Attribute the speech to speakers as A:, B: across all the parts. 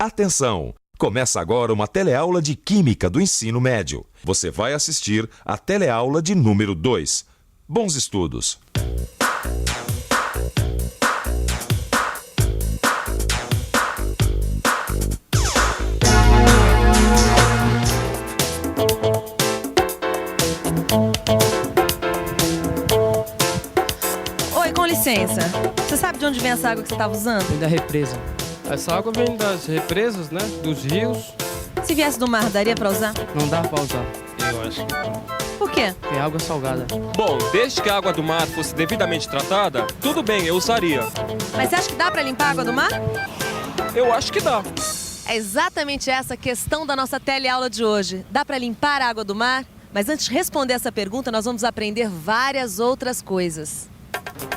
A: Atenção! Começa agora uma teleaula de Química do Ensino Médio. Você vai assistir a teleaula de número 2. Bons estudos!
B: Oi, com licença. Você sabe de onde vem essa água que você estava usando?
C: Vem da represa.
D: Essa água vem das represas, né? Dos rios.
B: Se viesse do mar, daria pra usar?
C: Não dá pra usar.
D: Eu acho que não.
B: Por quê?
C: É água salgada.
D: Bom, desde que a água do mar fosse devidamente tratada, tudo bem, eu usaria.
B: Mas você acha que dá pra limpar a água do mar?
D: Eu acho que dá.
B: É exatamente essa a questão da nossa teleaula de hoje. Dá pra limpar a água do mar? Mas antes de responder essa pergunta, nós vamos aprender várias outras coisas.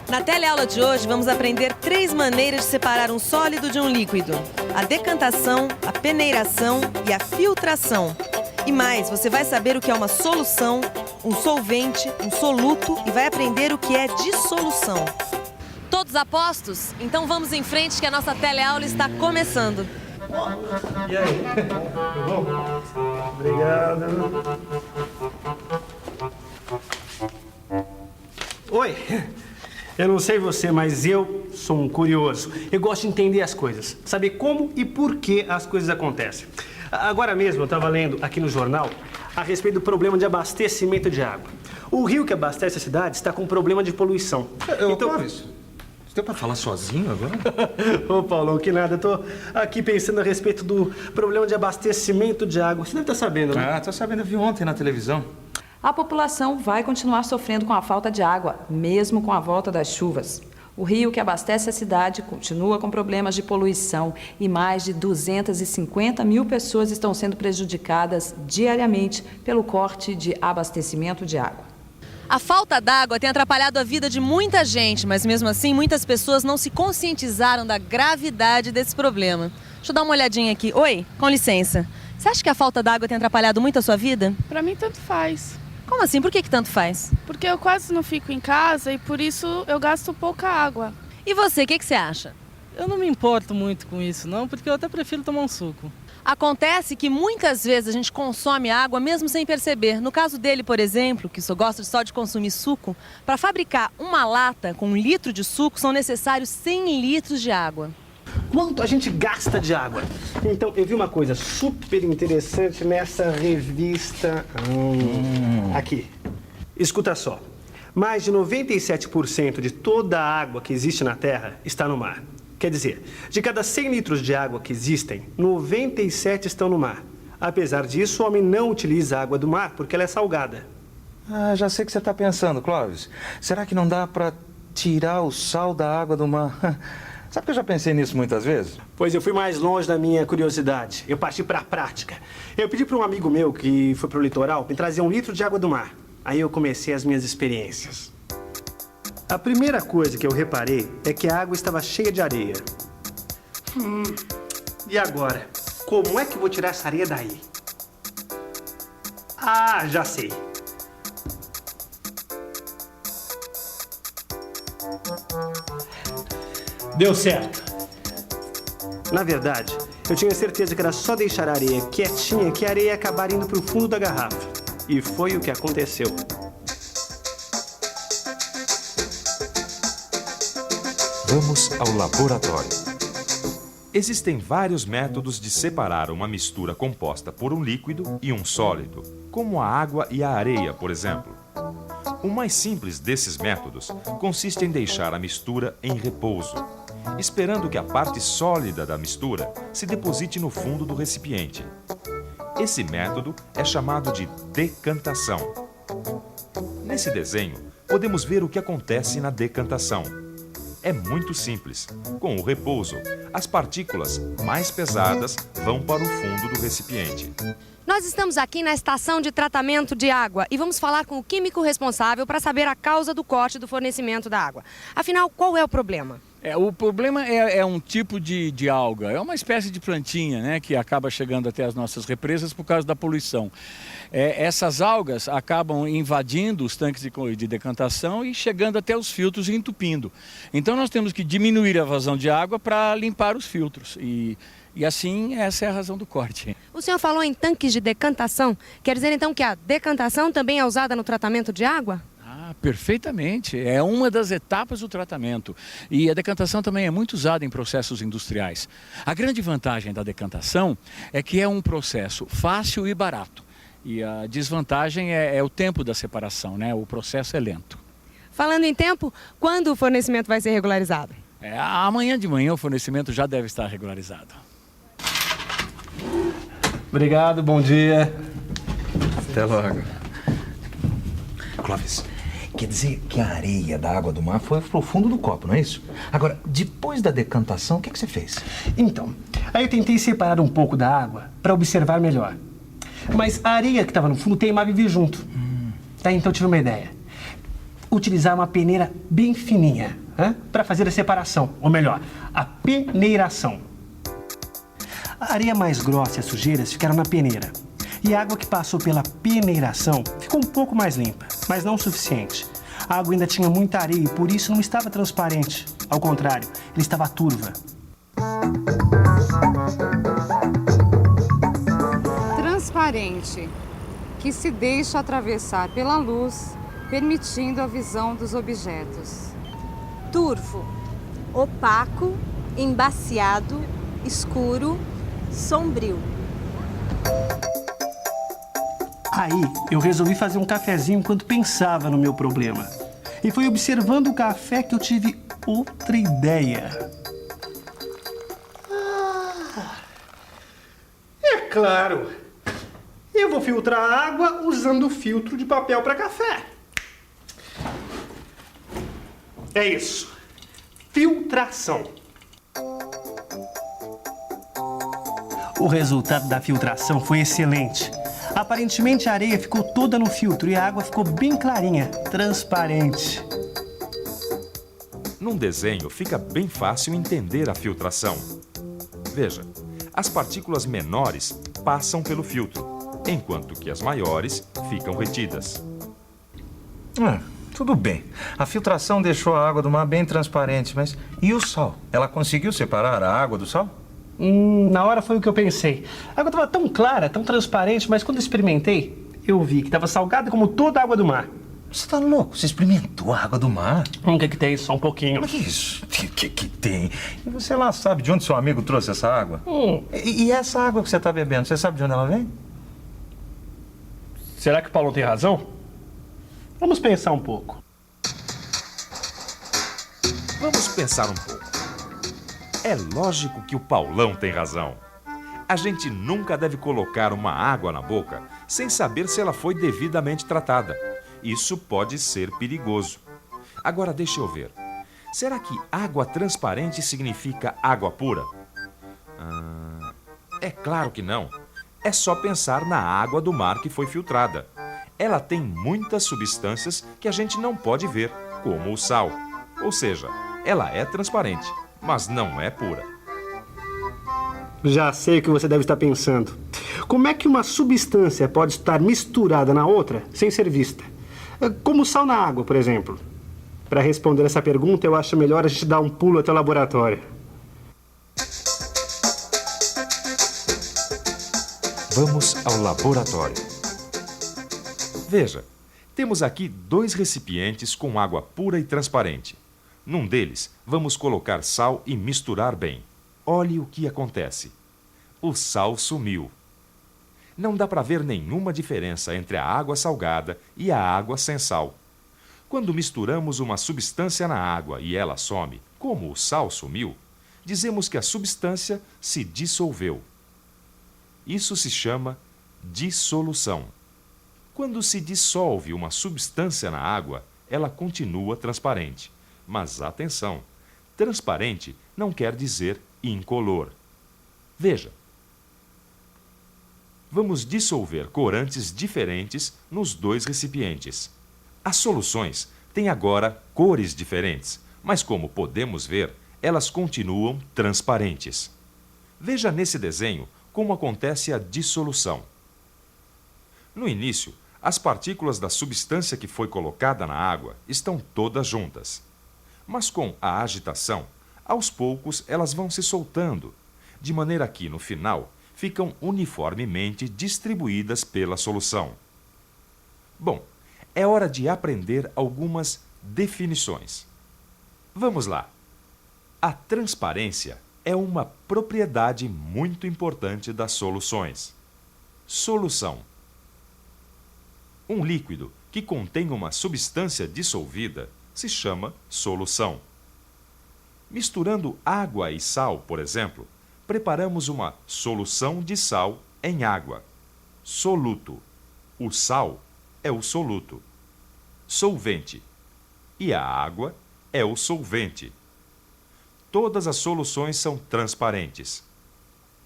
B: Na teleaula de hoje, vamos aprender 3 maneiras de separar um sólido de um líquido: a decantação, a peneiração e a filtração. E mais, você vai saber o que é uma solução, um solvente, um soluto e vai aprender o que é dissolução. Todos apostos? Então vamos em frente que a nossa teleaula está começando.
E: E aí? Tudo bom? Obrigado. Oi. Eu não sei você, mas eu sou um curioso. Eu gosto de entender as coisas, saber como e por que as coisas acontecem. Agora mesmo eu estava lendo aqui no jornal a respeito do problema de abastecimento de água. O rio que abastece a cidade está com problema de poluição.
F: Clóvis, você deu para falar sozinho agora?
E: Ô, Paulão, que nada. Eu tô aqui pensando a respeito do problema de abastecimento de água. Você deve estar sabendo, né?
F: Ah, tô sabendo, eu vi ontem na televisão.
G: A população vai continuar sofrendo com a falta de água, mesmo com a volta das chuvas. O rio que abastece a cidade continua com problemas de poluição e mais de 250 mil pessoas estão sendo prejudicadas diariamente pelo corte de abastecimento de água.
B: A falta d'água tem atrapalhado a vida de muita gente, mas mesmo assim muitas pessoas não se conscientizaram da gravidade desse problema. Deixa eu dar uma olhadinha aqui. Oi, com licença. Você acha que a falta d'água tem atrapalhado muito a sua vida?
H: Pra mim, tanto faz.
B: Como assim? Por que tanto faz?
H: Porque eu quase não fico em casa e por isso eu gasto pouca água.
B: E você, o que você acha?
C: Eu não me importo muito com isso, não, porque eu até prefiro tomar um suco.
B: Acontece que muitas vezes a gente consome água mesmo sem perceber. No caso dele, por exemplo, que só gosta só de consumir suco, para fabricar uma lata com 1 litro de suco são necessários 100 litros de água.
E: Quanto a gente gasta de água? Então, eu vi uma coisa super interessante nessa revista. Aqui. Escuta só. Mais de 97% de toda a água que existe na Terra está no mar. Quer dizer, de cada 100 litros de água que existem, 97 estão no mar. Apesar disso, o homem não utiliza a água do mar porque ela é salgada.
F: Ah, já sei o que você está pensando, Clóvis. Será que não dá para tirar o sal da água do mar? Sabe que eu já pensei nisso muitas vezes?
E: Pois eu fui mais longe da minha curiosidade. Eu parti para a prática. Eu pedi para um amigo meu que foi para o litoral me trazer 1 litro de água do mar. Aí eu comecei as minhas experiências. A primeira coisa que eu reparei é que a água estava cheia de areia. E agora? Como é que eu vou tirar essa areia daí? Ah, já sei. Deu certo. Na verdade, eu tinha certeza que era só deixar a areia quietinha que a areia ia acabar indo para o fundo da garrafa. E foi o que aconteceu.
A: Vamos ao laboratório. Existem vários métodos de separar uma mistura composta por um líquido e um sólido, como a água e a areia, por exemplo. O mais simples desses métodos consiste em deixar a mistura em repouso, esperando que a parte sólida da mistura se deposite no fundo do recipiente. Esse método é chamado de decantação. Nesse desenho, podemos ver o que acontece na decantação. É muito simples. Com o repouso, as partículas mais pesadas vão para o fundo do recipiente.
I: Nós estamos aqui na estação de tratamento de água e vamos falar com o químico responsável para saber a causa do corte do fornecimento da água. Afinal, qual é o problema?
J: O problema é um tipo de alga, é uma espécie de plantinha, né, que acaba chegando até as nossas represas por causa da poluição. Essas algas acabam invadindo os tanques de decantação e chegando até os filtros e entupindo. Então nós temos que diminuir a vazão de água para limpar os filtros. E E assim, essa é a razão do corte.
I: O senhor falou em tanques de decantação. Quer dizer então que a decantação também é usada no tratamento de água?
J: Ah, perfeitamente. É uma das etapas do tratamento. E a decantação também é muito usada em processos industriais. A grande vantagem da decantação é que é um processo fácil e barato. E a desvantagem é o tempo da separação, né? O processo é lento.
I: Falando em tempo, quando o fornecimento vai ser regularizado?
J: Amanhã de manhã o fornecimento já deve estar regularizado.
E: Obrigado, bom dia.
F: Até logo. Clóvis, quer dizer que a areia da água do mar foi pro fundo do copo, não é isso? Agora, depois da decantação, o que você fez?
E: Então, aí eu tentei separar um pouco da água para observar melhor. Mas a areia que estava no fundo teimava em vir junto. Tá, então eu tive uma ideia. Utilizar uma peneira bem fininha para fazer a separação, ou melhor, a peneiração. A areia mais grossa e as sujeiras ficaram na peneira. E a água que passou pela peneiração ficou um pouco mais limpa, mas não o suficiente. A água ainda tinha muita areia e por isso não estava transparente. Ao contrário, ela estava turva.
K: Transparente, que se deixa atravessar pela luz, permitindo a visão dos objetos.
L: Turvo, opaco, embaciado, escuro, sombrio.
E: Aí eu resolvi fazer um cafezinho enquanto pensava no meu problema. E foi observando o café que eu tive outra ideia. É claro! Eu vou filtrar a água usando o filtro de papel para café. É isso. Filtração. O resultado da filtração foi excelente. Aparentemente a areia ficou toda no filtro e a água ficou bem clarinha, transparente.
A: Num desenho fica bem fácil entender a filtração. Veja, as partículas menores passam pelo filtro, enquanto que as maiores ficam retidas.
F: Tudo bem. A filtração deixou a água do mar bem transparente, mas e o sal? Ela conseguiu separar a água do sal?
E: Na hora foi o que eu pensei. A água estava tão clara, tão transparente, mas quando eu experimentei, eu vi que estava salgada como toda a água do mar.
F: Você tá louco? Você experimentou a água do mar?
E: O que tem? Só um pouquinho.
F: Mas que isso? O que tem? E você lá sabe de onde seu amigo trouxe essa água? E essa água que você está bebendo, você sabe de onde ela vem?
E: Será que o Paulo tem razão? Vamos pensar um pouco.
A: Vamos pensar um pouco. É lógico que o Paulão tem razão. A gente nunca deve colocar uma água na boca sem saber se ela foi devidamente tratada. Isso pode ser perigoso. Agora deixa eu ver. Será que água transparente significa água pura? É claro que não. É só pensar na água do mar que foi filtrada. Ela tem muitas substâncias que a gente não pode ver, como o sal. Ou seja, ela é transparente, mas não é pura.
E: Já sei o que você deve estar pensando. Como é que uma substância pode estar misturada na outra sem ser vista? Como o sal na água, por exemplo. Para responder essa pergunta, eu acho melhor a gente dar um pulo até o laboratório.
A: Vamos ao laboratório. Veja, temos aqui 2 recipientes com água pura e transparente. Num deles, vamos colocar sal e misturar bem. Olhe o que acontece. O sal sumiu. Não dá para ver nenhuma diferença entre a água salgada e a água sem sal. Quando misturamos uma substância na água e ela some, como o sal sumiu, dizemos que a substância se dissolveu. Isso se chama dissolução. Quando se dissolve uma substância na água, ela continua transparente. Mas atenção, transparente não quer dizer incolor. Veja. Vamos dissolver corantes diferentes nos 2 recipientes. As soluções têm agora cores diferentes, mas como podemos ver, elas continuam transparentes. Veja nesse desenho como acontece a dissolução. No início, as partículas da substância que foi colocada na água estão todas juntas. Mas com a agitação, aos poucos elas vão se soltando. de maneira que, no final, ficam uniformemente distribuídas pela solução. Bom, é hora de aprender algumas definições. Vamos lá. A transparência é uma propriedade muito importante das soluções. Solução. Um líquido que contém uma substância dissolvida se chama solução. Misturando água e sal, por exemplo, preparamos uma solução de sal em água. Soluto. O sal é o soluto. Solvente. E a água é o solvente. Todas as soluções são transparentes.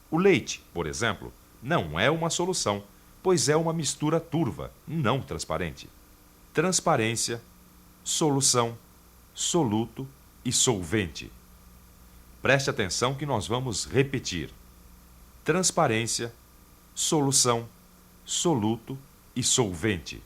A: O leite, por exemplo, não é uma solução, pois é uma mistura turva, não transparente. Transparência, solução, soluto e solvente. Preste atenção que nós vamos repetir. Transparência, solução, soluto e solvente.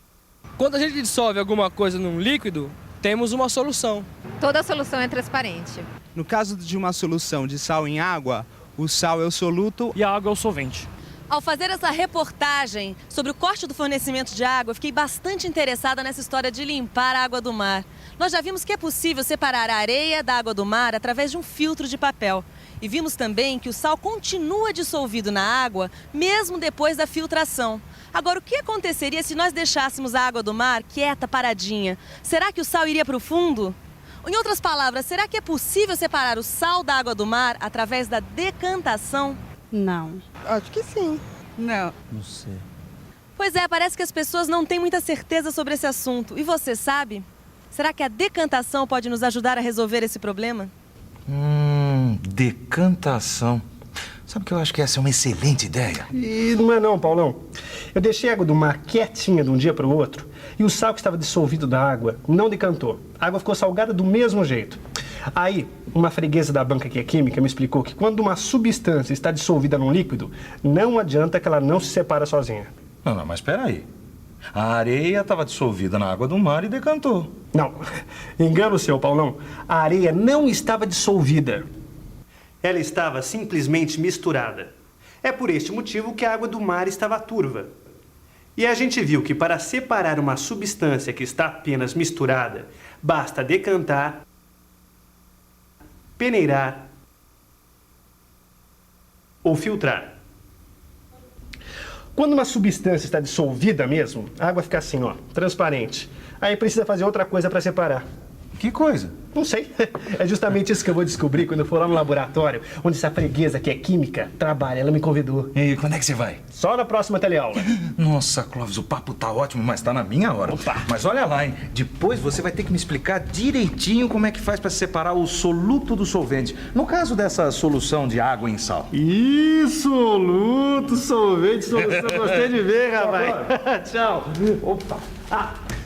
D: Quando a gente dissolve alguma coisa num líquido, temos uma solução.
M: Toda solução é transparente.
N: No caso de uma solução de sal em água, o sal é o soluto
D: e a água é o solvente.
B: Ao fazer essa reportagem sobre o corte do fornecimento de água, eu fiquei bastante interessada nessa história de limpar a água do mar. Nós já vimos que é possível separar a areia da água do mar através de um filtro de papel. E vimos também que o sal continua dissolvido na água, mesmo depois da filtração. Agora, o que aconteceria se nós deixássemos a água do mar quieta, paradinha? Será que o sal iria para o fundo? Em outras palavras, será que é possível separar o sal da água do mar através da decantação?
K: Não. Acho que sim. Não.
C: Não sei.
B: Pois é, parece que as pessoas não têm muita certeza sobre esse assunto. E você sabe? Será que a decantação pode nos ajudar a resolver esse problema?
F: Decantação. Sabe que eu acho que essa é uma excelente ideia.
E: E não é não, Paulão. Eu deixei a água do mar quietinha de um dia para o outro e o sal que estava dissolvido da água não decantou. A água ficou salgada do mesmo jeito. Aí, uma freguesa da banca que é química me explicou que quando uma substância está dissolvida num líquido, não adianta que ela não se separa sozinha.
F: Não, mas espera aí. A areia estava dissolvida na água do mar e decantou.
E: Não, engano seu, Paulão. A areia não estava dissolvida. Ela estava simplesmente misturada. É por este motivo que a água do mar estava turva. E a gente viu que para separar uma substância que está apenas misturada, basta decantar, peneirar ou filtrar. Quando uma substância está dissolvida mesmo, a água fica assim, ó, transparente. Aí precisa fazer outra coisa para separar.
F: Que coisa?
E: Não sei. É justamente isso que eu vou descobrir quando eu for lá no laboratório, onde essa freguesa que é química trabalha. Ela me convidou.
F: E quando é que você vai?
E: Só na próxima teleaula.
F: Nossa, Clóvis, o papo tá ótimo, mas tá na minha hora.
E: Opa.
F: Mas olha lá, hein? Depois você vai ter que me explicar direitinho como é que faz para separar o soluto do solvente. No caso dessa solução de água em sal.
E: Isso, soluto, solvente, solução. Gostei de ver, rapaz. Tchau. Opa.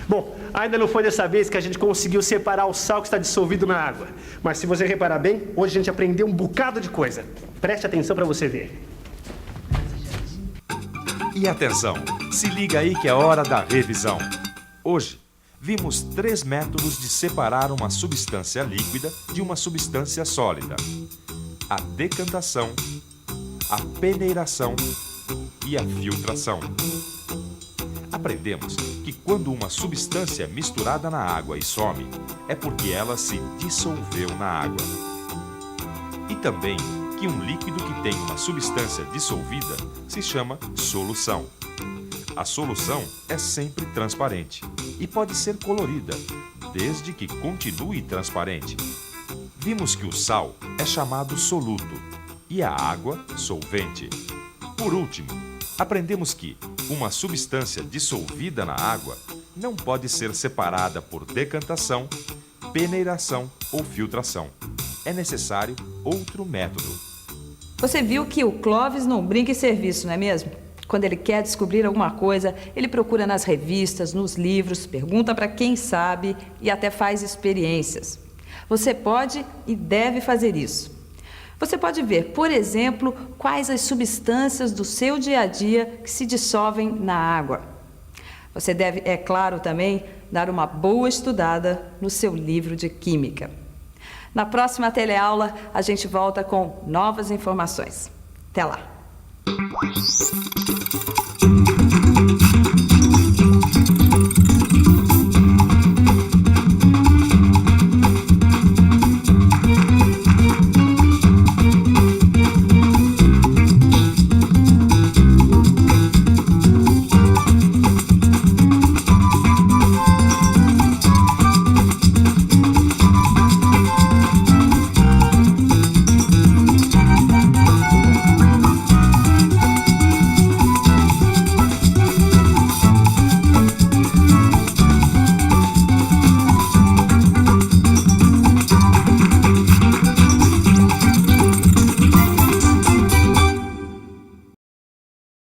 E: Bom, ainda não foi dessa vez que a gente conseguiu separar o sal que está dissolvido na água. Mas se você reparar bem, hoje a gente aprendeu um bocado de coisa. Preste atenção para você ver.
A: E atenção, se liga aí que é hora da revisão. Hoje, vimos 3 métodos de separar uma substância líquida de uma substância sólida: a decantação, a peneiração e a filtração. Aprendemos que quando uma substância é misturada na água e some, é porque ela se dissolveu na água. E também que um líquido que tem uma substância dissolvida se chama solução. A solução é sempre transparente e pode ser colorida, desde que continue transparente. Vimos que o sal é chamado soluto e a água solvente. Por último, aprendemos que uma substância dissolvida na água não pode ser separada por decantação, peneiração ou filtração. É necessário outro método.
G: Você viu que o Clóvis não brinca em serviço, não é mesmo? Quando ele quer descobrir alguma coisa, ele procura nas revistas, nos livros, pergunta para quem sabe e até faz experiências. Você pode e deve fazer isso. Você pode ver, por exemplo, quais as substâncias do seu dia a dia que se dissolvem na água. Você deve, é claro, também dar uma boa estudada no seu livro de química. Na próxima teleaula, a gente volta com novas informações. Até lá!